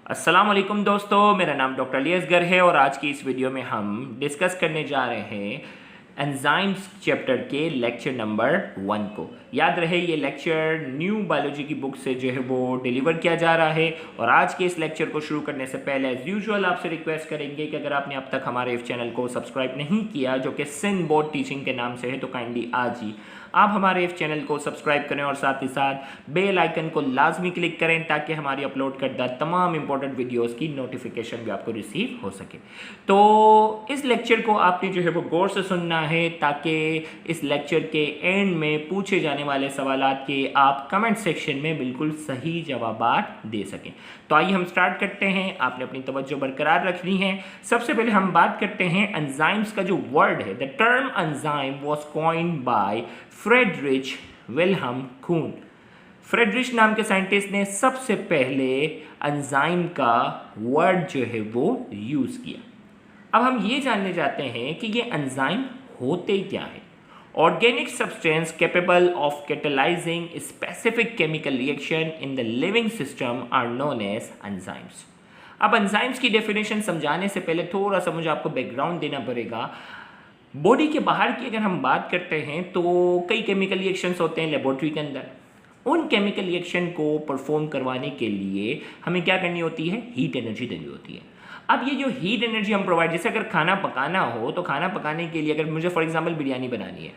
अस्सलाम वालेकुम दोस्तों, मेरा नाम डॉक्टर अली असगर है और आज की इस वीडियो में हम डिस्कस करने जा रहे हैं एंजाइम्स चैप्टर के लेक्चर नंबर 1 को। याद रहे ये लेक्चर न्यू बायोलॉजी की बुक से जो है वो डिलीवर किया जा रहा है। और आज के इस लेक्चर को शुरू करने से पहले एज यूजुअल आपसे रिक्वेस्ट करेंगे कि अगर आपने अब तक हमारे इस चैनल को सब्सक्राइब नहीं किया जो कि सिंध बोर्ड टीचिंग के नाम से है, तो काइंडली आज ही आप हमारे इस चैनल को सब्सक्राइब करें और साथ ही साथ बेल आइकन को लाजमी क्लिक करें ताकि हमारी अपलोड करदा तमाम इंपॉर्टेंट वीडियोस की नोटिफिकेशन भी आपको रिसीव हो सके। तो इस लेक्चर को आपने जो है वो गौर से सुनना है ताकि इस लेक्चर के एंड में पूछे जाने वाले सवालात के आप कमेंट सेक्शन में बिल्कुल सही जवाबात दे सकें। तो आइए हम स्टार्ट करते हैं। आपने अपनी तवज्जो बरकरार रखनी है। सबसे पहले हम बात करते हैं एंजाइम्स का जो वर्ड है। The term enzyme was coined bye Friedrich Wilhelm कुहन। Friedrich नाम के साइंटिस्ट ने सबसे पहले एंजाइम का वर्ड जो है वो यूज किया। अब हम ये जानने जाते हैं कि ये एंजाइम होते क्या है। Organic substance capable of catalyzing specific chemical reaction in the living system are known as enzymes. अब एंजाइम्स की डेफिनेशन समझाने से पहले थोड़ा सा मुझे आपको बैकग्राउंड देना पड़ेगा। बॉडी के बाहर की अगर हम बात करते हैं तो कई केमिकल रिएक्शंस होते हैं लेबोरेटरी के अंदर। उन केमिकल रिएक्शन को परफॉर्म करवाने के लिए हमें क्या करनी होती है? हीट एनर्जी देनी होती है। अब ये जो हीट एनर्जी हम प्रोवाइड, जैसे अगर खाना पकाना हो तो खाना पकाने के लिए अगर मुझे फॉर एग्जांपल बिरयानी बनानी है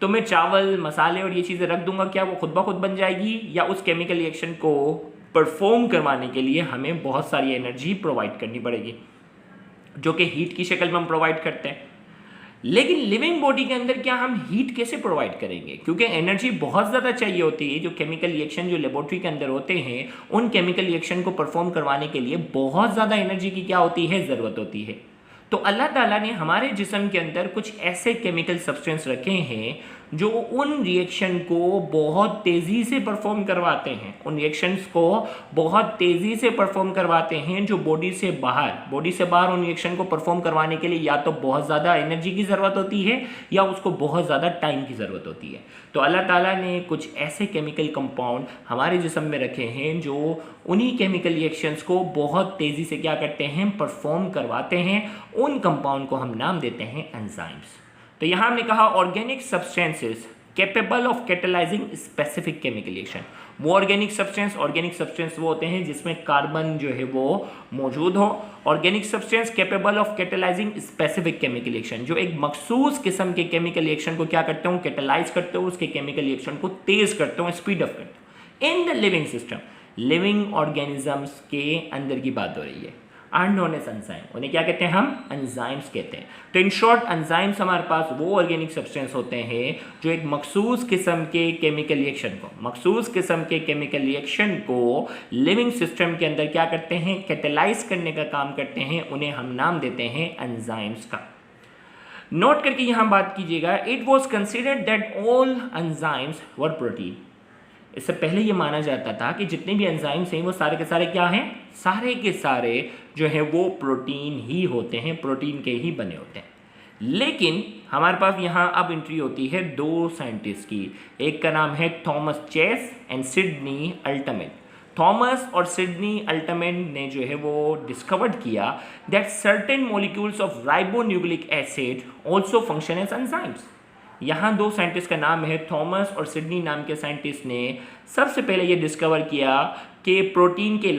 तो मैं चावल मसाले और ये चीज़ें रख दूंगा, क्या वो खुद ब खुद बन जाएगी? या उस केमिकल रिएक्शन को परफॉर्म करवाने के लिए हमें बहुत सारी एनर्जी प्रोवाइड करनी पड़ेगी जो कि हीट की शक्ल में हम प्रोवाइड करते हैं। लेकिन लिविंग बॉडी के अंदर क्या हम हीट कैसे प्रोवाइड करेंगे? क्योंकि एनर्जी बहुत ज़्यादा चाहिए होती है। जो केमिकल रिएक्शन जो लेबोरेटरी के अंदर होते हैं उन केमिकल रिएक्शन को परफॉर्म करवाने के लिए बहुत ज़्यादा एनर्जी की क्या होती है? ज़रूरत होती है। तो अल्लाह ताला ने हमारे जिस्म के अंदर कुछ ऐसे केमिकल सब्सटेंस रखे हैं जो उन रिएक्शन को बहुत तेज़ी से परफॉर्म करवाते हैं, उन रिएक्शंस को बहुत तेज़ी से परफॉर्म करवाते हैं जो बॉडी से बाहर उन रिएक्शन को परफॉर्म करवाने के लिए या तो बहुत ज़्यादा एनर्जी की ज़रूरत होती है या उसको बहुत ज़्यादा टाइम की ज़रूरत होती है। तो अल्लाह ताला ने कुछ ऐसे केमिकल कंपाउंड हमारे जिस्म में रखे हैं जो उन्हीं केमिकल रिएक्शंस को बहुत तेज़ी से क्या करते हैं? परफॉर्म करवाते हैं। उन कंपाउंड को हम नाम देते हैं एंजाइम्स। तो यहाँ हमने कहा organic substances capable of catalyzing specific chemical reaction. वो ऑर्गेनिक सब्सटेंस वो होते हैं जिसमें कार्बन जो है वो मौजूद हो। Organic substance capable of catalyzing specific chemical reaction, जो एक मखसूस किस्म के केमिकल रिएक्शन को क्या करते हो? कैटेलाइज करते हो, उसके केमिकल रिएक्शन को तेज करते हो, स्पीड अप करते हो। इन the living system, living organisms के अंदर की बात हो रही है। आर नोन एज एंजाइम, उन्हें क्या कहते हैं? हम एंजाइम्स कहते हैं। तो इन शॉर्ट एंजाइम्स हमारे पास वो ऑर्गेनिक सब्सटेंस होते हैं जो एक मखसूस किस्म के केमिकल रिएक्शन को लिविंग सिस्टम के अंदर क्या करते हैं? कैटेलाइज करने का काम करते हैं। उन्हें हम नाम देते हैं एंजाइम्स का। नोट करके यहाँ बात कीजिएगा, it was considered that all enzymes were protein. इससे पहले ये माना जाता था कि जितने भी एंजाइम्स हैं वो सारे के सारे क्या हैं? सारे के सारे जो है वो प्रोटीन ही होते हैं, प्रोटीन के ही बने होते हैं। लेकिन हमारे पास यहाँ अब एंट्री होती है दो साइंटिस्ट की। एक का नाम है Thomas Cech and Sidney Altman. Thomas और सिडनी अल्टमैन ने जो है वो डिस्कवर्ड किया that certain molecules of ribonucleic acid also function as enzymes. यहाँ दो साइंटिस्ट का नाम है थॉमस और सिडनी नाम के साइंटिस्ट ने सबसे पहले ये डिस्कवर किया कि प्रोटीन के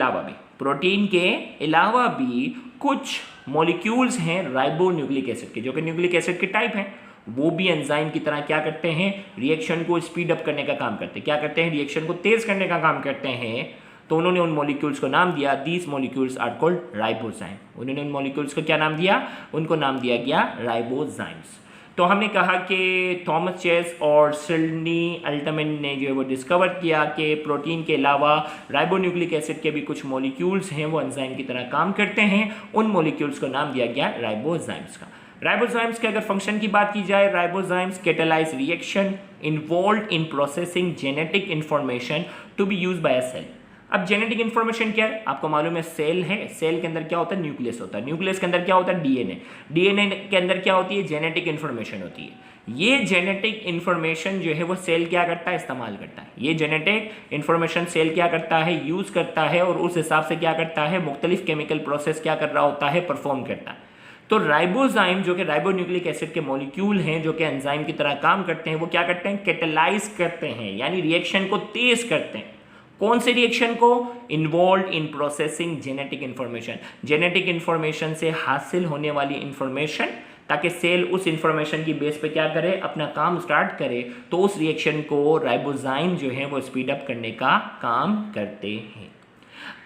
अलावा भी कुछ मॉलिक्यूल्स हैं राइबोन्यूक्लिक एसिड के, जो कि न्यूक्लिक एसिड के टाइप हैं। वो भी एंजाइम की तरह क्या करते हैं? रिएक्शन को स्पीड अप करने का काम करते हैं। क्या करते हैं? रिएक्शन को तेज करने का काम करते हैं। तो उन्होंने उन मॉलिक्यूल्स को नाम दिया, these molecules are called ribozyme. उन्होंने उन मॉलिक्यूल्स को क्या नाम दिया? उनको नाम दिया गया राइबोजाइम्स। तो हमने कहा कि थॉमस चेस और सिडनी अल्टमैन ने जो है वो डिस्कवर किया कि प्रोटीन के अलावा राइबोन्यूक्लिक एसिड के भी कुछ मॉलिक्यूल्स हैं वो एंजाइम की तरह काम करते हैं। उन मॉलिक्यूल्स को नाम दिया गया राइबोजाइम्स का। राइबोजाइम्स के अगर फंक्शन की बात की जाए, ribozymes catalyze reaction involved in processing genetic information to be used by a cell. अब जेनेटिक इन्फॉर्मेशन क्या है? आपको मालूम है सेल है, सेल के अंदर क्या होता है? न्यूक्लियस होता है। न्यूक्लियस के अंदर क्या होता है? डीएनए। डीएनए के अंदर क्या होती है? जेनेटिक इन्फॉर्मेशन होती है। ये जेनेटिक इन्फॉर्मेशन जो है वो सेल क्या करता है, इस्तेमाल करता है। ये जेनेटिक इन्फॉर्मेशन सेल क्या करता है, यूज़ करता है, और उस हिसाब से क्या करता है, मुख्तलिफ केमिकल प्रोसेस क्या कर रहा होता है, परफॉर्म करता है। तो राइबोजाइम जो कि राइबोन्यूक्लिक एसिड के मॉलिक्यूल हैं जो कि एंजाइम की तरह काम करते हैं, वो क्या करते हैं, कैटेलाइज करते हैं, यानी रिएक्शन को तेज करते हैं। कौन से रिएक्शन को, involve in processing genetic information, genetic information से हासिल होने वाली इन्फॉर्मेशन, ताकि सेल उस इन्फॉर्मेशन की बेस पे क्या करे, अपना काम स्टार्ट करे। तो उस रिएक्शन को राइबोजाइम जो है वो स्पीड अप करने का काम करते हैं।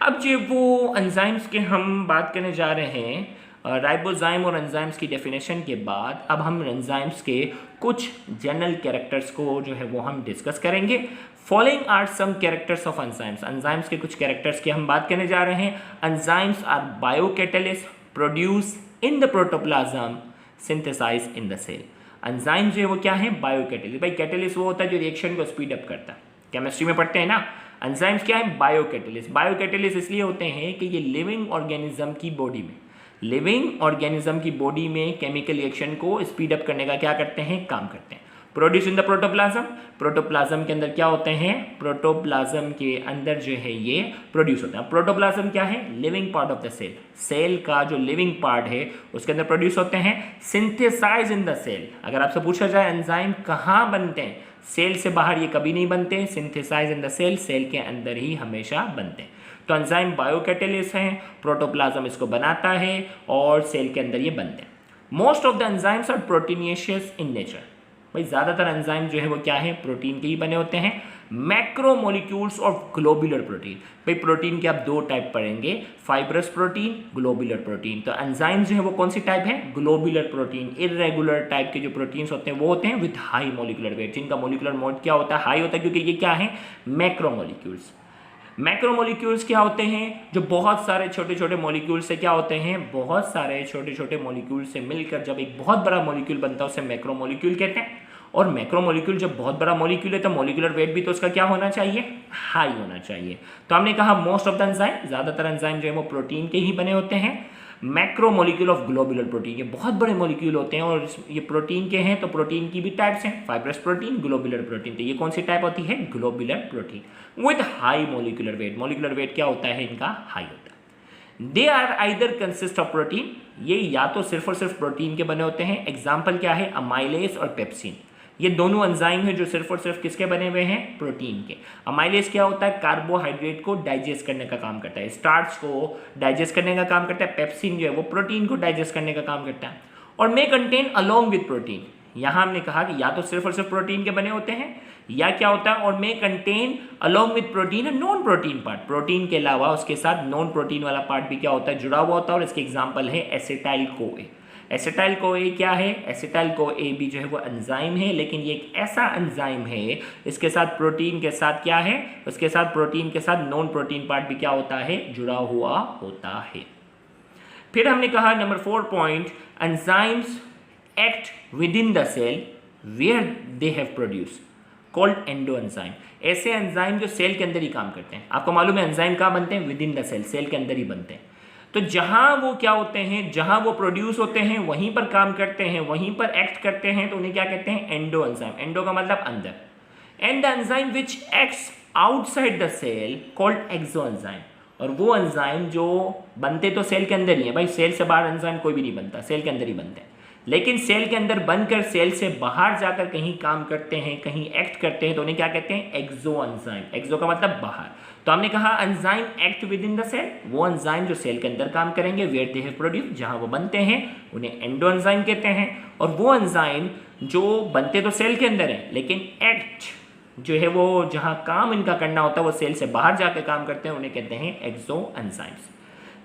अब जो वो एंजाइम्स के हम बात करने जा रहे हैं, राइबोजाइम और एंजाइम्स की डेफिनेशन के बाद अब हम एंजाइम्स के कुछ जनरल कैरेक्टर्स को जो है वो हम डिस्कस करेंगे। Following are some characters of enzymes, enzymes के कुछ कैरेक्टर्स की हम बात करने जा रहे हैं। Enzymes are biocatalyst, produce in the protoplasm, synthesize in the cell. Enzyme जो है वो क्या है, बायोकैटलिस्ट। भाई कैटलिस्ट वो होता है जो रिएक्शन को स्पीड अप करता है, केमिस्ट्री में पढ़ते हैं ना। एंजाइम्स क्या है, बायोकैटलिस्ट। बायोकैटलिस्ट इसलिए होते हैं कि ये लिविंग ऑर्गेनिज्म की बॉडी में, लिविंग ऑर्गेनिज्म की बॉडी में केमिकल रिएक्शन को स्पीड अप करने का क्या करते हैं, काम करते हैं। Produce in the protoplasm, protoplasm के अंदर क्या होते हैं, प्रोटोप्लाज्म के अंदर जो है ये प्रोड्यूस होते हैं। प्रोटोप्लाज्म क्या है, living part of the cell, cell का जो लिविंग पार्ट है उसके अंदर प्रोड्यूस होते हैं। सिंथेसाइज इन द सेल, अगर आपसे पूछा जाए एंजाइम कहाँ बनते हैं, सेल से बाहर ये कभी नहीं बनते, synthesize in the cell, cell के अंदर ही हमेशा बनते हैं। तो एंजाइम बायोकैटलिस्ट हैं, प्रोटोप्लाज्म इसको बनाता है और सेल के अंदर ये बनते हैं। Most of the enzymes are proteinous in nature, भाई ज़्यादातर एंजाइम जो है वो क्या है, प्रोटीन के ही बने होते हैं। मैक्रोमोलिक्यूल्स ऑफ ग्लोबुलर प्रोटीन, भाई प्रोटीन के आप दो टाइप पढ़ेंगे, फाइब्रस प्रोटीन, ग्लोबुलर प्रोटीन। तो एंजाइम जो है वो कौन सी टाइप है, ग्लोबुलर प्रोटीन। इरेगुलर टाइप के जो प्रोटीन्स होते हैं वो होते हैं विद हाई मोलिकुलर वेट, जिनका मोलिकुलर मोड क्या होता है, हाई होता है, क्योंकि ये क्या है, मैक्रोमोलिक्यूल्स। मैक्रोमोलिक्यूल्स क्या होते हैं, जो बहुत सारे छोटे छोटे मॉलिक्यूल से क्या होते हैं, बहुत सारे छोटे छोटे मॉलिक्यूल से मिलकर जब एक बहुत बड़ा मॉलिक्यूल बनता है उसे मैक्रोमोलिक्यूल कहते हैं। और मैक्रोमोलिक्यूल जब बहुत बड़ा मॉलिक्यूल है तो मॉलिक्यूलर वेट भी तो उसका क्या होना चाहिए, हाई होना चाहिए। तो हमने कहा मोस्ट ऑफ द एंजाइम, ज़्यादातर एंजाइम जो है वो प्रोटीन के ही बने होते हैं। मैक्रोमोलिक्यूल ऑफ ग्लोबुलर प्रोटीन, ये बहुत बड़े मॉलिक्यूल होते हैं और ये प्रोटीन के हैं, तो प्रोटीन की भी टाइप्स हैं, फाइब्रस प्रोटीन, ग्लोबुलर प्रोटीन। तो ये कौन सी टाइप होती है, globular protein with high molecular weight. Molecular weight क्या होता है इनका, हाई होता है। They are either consist of protein, ये या तो सिर्फ और सिर्फ प्रोटीन के बने होते हैं। एग्जाम्पल क्या है, अमाइलेज और पेप्सिन, ये दोनों एंजाइम है जो सिर्फ और सिर्फ किसके बने हुए हैं, प्रोटीन के। अमाइलेज क्या होता है, कार्बोहाइड्रेट को डाइजेस्ट करने का काम करता है, स्टार्च को डाइजेस्ट करने का काम करता है। पेप्सिन जो है वो प्रोटीन को डाइजेस्ट करने का काम करता है। और may contain along with protein, यहाँ हमने कहा कि या तो सिर्फ और सिर्फ प्रोटीन के बने होते हैं, या क्या होता है, और may contain along with protein non protein part, protein के अलावा उसके साथ नॉन प्रोटीन वाला पार्ट भी क्या होता है, जुड़ा हुआ होता है। और इसके एग्जाम्पल है एसिटाइल कोए। एसिटाइल कोए क्या है, एसिटाइल कोए भी जो है वो एंजाइम है, लेकिन ये एक ऐसा एंजाइम है इसके साथ प्रोटीन के साथ क्या है, उसके साथ प्रोटीन के साथ नॉन प्रोटीन पार्ट भी क्या होता है, जुड़ा हुआ होता है। फिर हमने कहा number 4 point, enzymes act within the cell where they have produce, called endo enzyme. ऐसे एंजाइम जो सेल के अंदर ही काम करते हैं। आपको मालूम है एंजाइम कहाँ बनते हैं, within the cell, cell के अंदर ही बनते हैं। तो जहां वो क्या होते हैं, जहां वो प्रोड्यूस होते हैं वहीं पर काम करते हैं, वहीं पर एक्ट करते हैं, तो उन्हें क्या कहते हैं, एंडो एंजाइम। एंडो का मतलब अंदर। And the enzyme which acts outside the cell called exo enzyme. और वो एंजाइम जो बनते तो सेल के अंदर ही है, भाई सेल से बाहर एंजाइम कोई भी नहीं बनता, सेल के अंदर ही बनते हैं। लेकिन सेल के अंदर बनकर सेल से बाहर जाकर कहीं काम करते हैं, कहीं एक्ट करते हैं, तो उन्हें क्या कहते हैं, एक्सो एंजाइम। एक्सो का मतलब बाहर। तो हमने कहा enzyme act within the cell, वो एंजाइम जो सेल के अंदर काम करेंगे, वेयर दे हैव प्रोड्यूस, जहां वो बनते हैं उन्हें एंडो एंजाइम कहते हैं। और वो एंजाइम जो बनते तो सेल के अंदर है, लेकिन एक्ट जो है वो जहां काम इनका करना होता है वो सेल से बाहर जाकर काम करते हैं, उन्हें कहते हैं exoenzymes.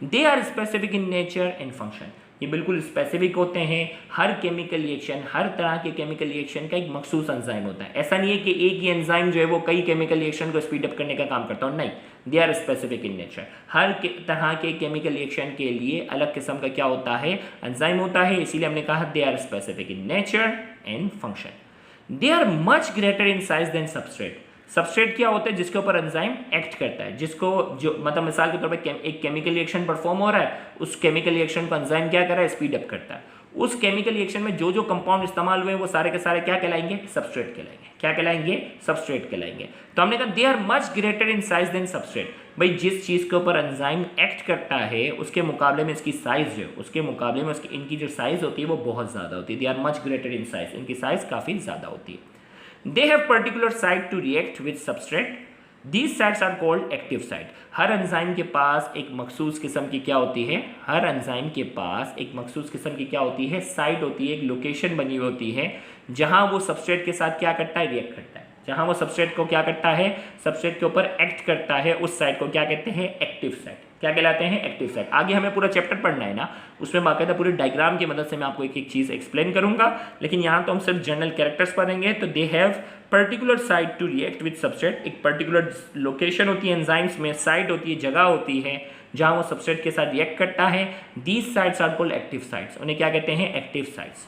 They are specific in nature and function, ये बिल्कुल स्पेसिफिक होते हैं। हर केमिकल रिएक्शन, हर तरह के केमिकल रिएक्शन का एक मखसूस एंजाइम होता है। ऐसा नहीं है कि एक ही एंजाइम जो है वो कई केमिकल रिएक्शन को स्पीड अप करने का काम करता हो, नहीं, they are specific in nature. हर तरह के केमिकल रिएक्शन के लिए अलग किस्म का क्या होता है, एंजाइम होता है। इसीलिए हमने कहा they are specific in nature and function. They are much greater in size than substrate. Substrate क्या होता है, जिसके ऊपर एंजाइम एक्ट करता है, जिसको जो मतलब मिसाल के तौर पर एक केमिकल रिएक्शन परफॉर्म हो रहा है, उस केमिकल रिएक्शन को एंजाइम क्या कर रहा है, स्पीड अप करता है। उस केमिकल रिएक्शन में जो जो कंपाउंड इस्तेमाल हुए वो सारे के सारे क्या कहलाएंगे, सबस्ट्रेट कहलाएंगे। क्या कहलाएंगे, सबस्ट्रेट कहलाएंगे। तो हमने कहा they are much greater in size than substrate, भाई जिस चीज के ऊपर एंजाइम एक्ट करता है उसके मुकाबले में इसकी साइज जो, उसके मुकाबले में उसकी इनकी जो साइज होती है वो बहुत ज्यादा होती है। They are much greater in size, इनकी साइज काफी ज्यादा होती है। They have particular site to react with substrate, these sites are called active site. हर एंजाइम के पास एक मखसूस किस्म की क्या होती है, हर एंजाइम के पास एक मखसूस किस्म की क्या होती है, साइट होती है, एक लोकेशन बनी होती है जहां वो सबस्ट्रेट के साथ क्या करता है, रिएक्ट करता है। जहां वो सबस्ट्रेट को क्या करता है, सबस्ट्रेट के ऊपर एक्ट करता है, उस साइट को क्या कहते हैं, एक्टिव साइट। क्या कहलाते हैं, एक्टिव साइट। आगे हमें पूरा चैप्टर पढ़ना है ना, उसमें बाकायदा पूरे डायग्राम की मदद से मैं आपको एक एक चीज एक्सप्लेन करूंगा, लेकिन यहाँ तो हम सिर्फ जनरल कैरेक्टर्स पढ़ेंगे। तो they have particular site to react with substrate, एक पर्टिकुलर लोकेशन होती है एंजाइम्स में, साइट होती है, जगह होती है जहां वो सबस्ट्रेट के साथ रिएक्ट करता है। These sites are called active sites, उन्हें क्या कहते हैं, active sites.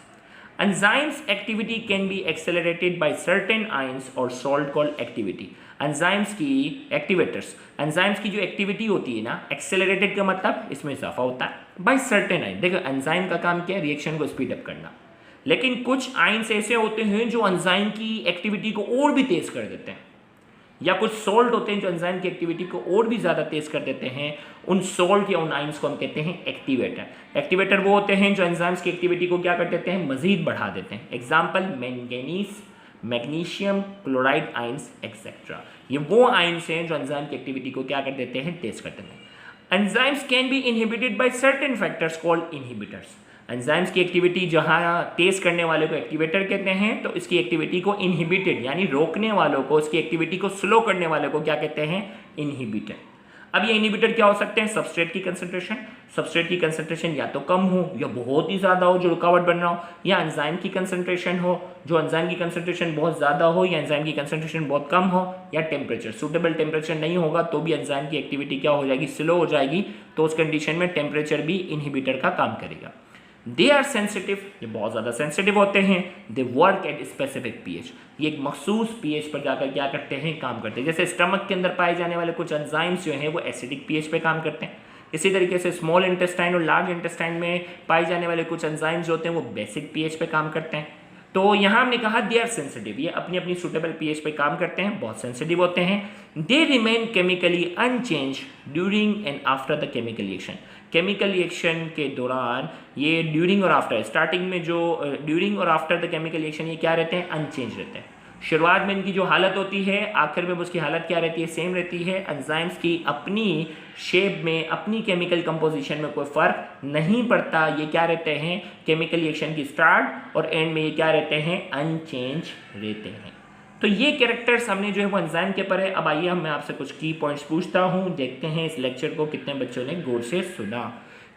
Enzymes activity can be accelerated by certain ions or salt called activity. Enzymes की activators, enzymes की जो activity होती है ना, accelerated का मतलब इसमें इजाफा होता है by certain ions। देखो enzyme का काम क्या है, रिएक्शन को स्पीड अप करना, लेकिन कुछ आइंस ऐसे होते हैं जो एंजाइम की एक्टिविटी को और भी तेज कर देते हैं, या कुछ सोल्ट होते हैं जो एंजाइम की एक्टिविटी को और भी ज़्यादा तेज कर देते हैं। उन सोल्ट या उन आइंस को हम कहते हैं एक्टिवेटर। एक्टिवेटर वो होते हैं जो एंजाइम्स की एक्टिविटी को क्या कर देते हैं, मजीद बढ़ा देते हैं। Example manganese, magnesium chloride ions etcetera. ये वो आइंस हैं जो एंजाइम की एक्टिविटी को क्या कर देते हैं, तेज कर देते हैं। Enzymes can be inhibited by certain factors called inhibitors. Enzymes की एक्टिविटी जहां तेज करने वाले को एक्टिवेटर कहते हैं, तो इसकी एक्टिविटी को इनहिबिटेड यानी रोकने वालों को, इसकी एक्टिविटी को स्लो करने वाले को क्या कहते हैं, इनहिबिटर। अब ये इनहिबिटर क्या हो सकते हैं, सबस्ट्रेट की कंसंट्रेशन, सबस्ट्रेट की कंसंट्रेशन या तो कम हो या बहुत ही ज्यादा हो जो रुकावट बन रहा हो, या एंजाइम की कंसंट्रेशन हो जो एंजाइम की कंसंट्रेशन बहुत ज्यादा हो या एंजाइम की कंसंट्रेशन बहुत कम हो, या टेम्परेचर, सूटेबल टेम्परेचर नहीं होगा तो भी एंजाइम की एक्टिविटी क्या हो जाएगी, स्लो हो जाएगी। तो उस कंडीशन में टेम्परेचर भी इनहिबिटर का काम करेगा। दे आर सेंसिटिव, ये बहुत ज़्यादा सेंसिटिव होते हैं। They work at specific pH, ये एक मखसूस पीएच पर जाकर क्या करते हैं, काम करते हैं। जैसे स्टमक के अंदर पाए जाने वाले कुछ एंजाइम्स जो हैं वो एसिडिक पीएच पे काम करते हैं, इसी तरीके से स्मॉल इंटेस्टाइन और लार्ज इंटेस्टाइन में पाए जाने वाले कुछ एंजाइम्स होते हैं वो बेसिक पीएच पे काम करते हैं। तो यहाँ हमने कहा दे आर सेंसिटिव, ये अपनी अपनी सुटेबल पीएच पे काम करते हैं, बहुत सेंसिटिव होते हैं। They remain chemically unchange during and after the chemical reaction, chemical reaction के दौरान ये ड्यूरिंग और आफ्टर, स्टार्टिंग में जो ड्यूरिंग और आफ्टर द केमिकल रिएक्शन ये क्या रहते हैं, अनचेंज रहते हैं। शुरुआत में इनकी जो हालत होती है, आखिर में उसकी हालत क्या रहती है, सेम रहती है। एंजाइम्स की अपनी शेप में, अपनी केमिकल कंपोजिशन में कोई फर्क नहीं पड़ता। ये क्या रहते हैं, केमिकल रिएक्शन की स्टार्ट और एंड में ये क्या रहते हैं, अनचेंज रहते हैं। तो ये कैरेक्टर्स हमने जो है वो एंजाइम के पर है। अब आइए मैं आपसे कुछ की पॉइंट्स पूछता हूँ, देखते हैं इस लेक्चर को कितने बच्चों ने गौर से सुना।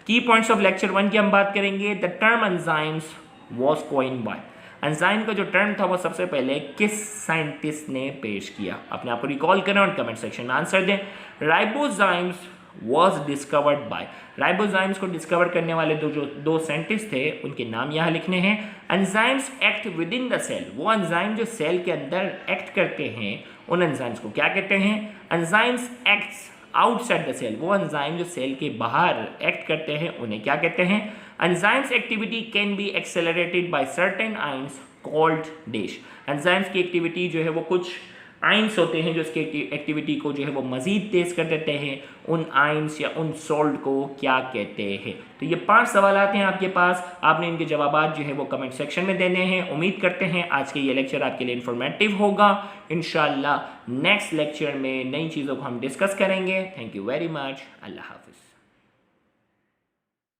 की पॉइंट्स ऑफ लेक्चर 1 की हम बात करेंगे। The term enzymes was coined bye, enzyme का जो टर्म था वो सबसे पहले किस साइंटिस्ट ने पेश किया, अपने आप को रिकॉल करें और कमेंट सेक्शन में आंसर दें। Ribozymes was discovered by, ribozymes को डिस्कवर करने वाले दो साइंटिस्ट थे, उनके नाम यहाँ लिखने हैं। Enzymes act within the cell, वो एंजाइम जो सेल के अंदर एक्ट करते हैं उन एंजाइम्स को क्या कहते हैं। Enzymes acts outside the cell, वो एंजाइम जो सेल के बाहर एक्ट करते हैं उन्हें क्या कहते हैं। Enzymes activity can be accelerated by certain ions called dash, enzymes की एक्टिविटी जो है वो कुछ आइंस होते हैं जो इसकी एक्टिविटी को जो है वो मज़ीद तेज़ कर देते हैं, उन आइंस या उन सॉल्ट को क्या कहते हैं। तो ये 5 सवाल आते हैं आपके पास, आपने इनके जवाब जो है वो कमेंट सेक्शन में देने हैं। उम्मीद करते हैं आज के ये लेक्चर आपके लिए इन्फॉर्मेटिव होगा। इंशाल्लाह नेक्स्ट लेक्चर में नई चीज़ों को हम डिस्कस करेंगे। थैंक यू वेरी मच, अल्लाह हाफिज़।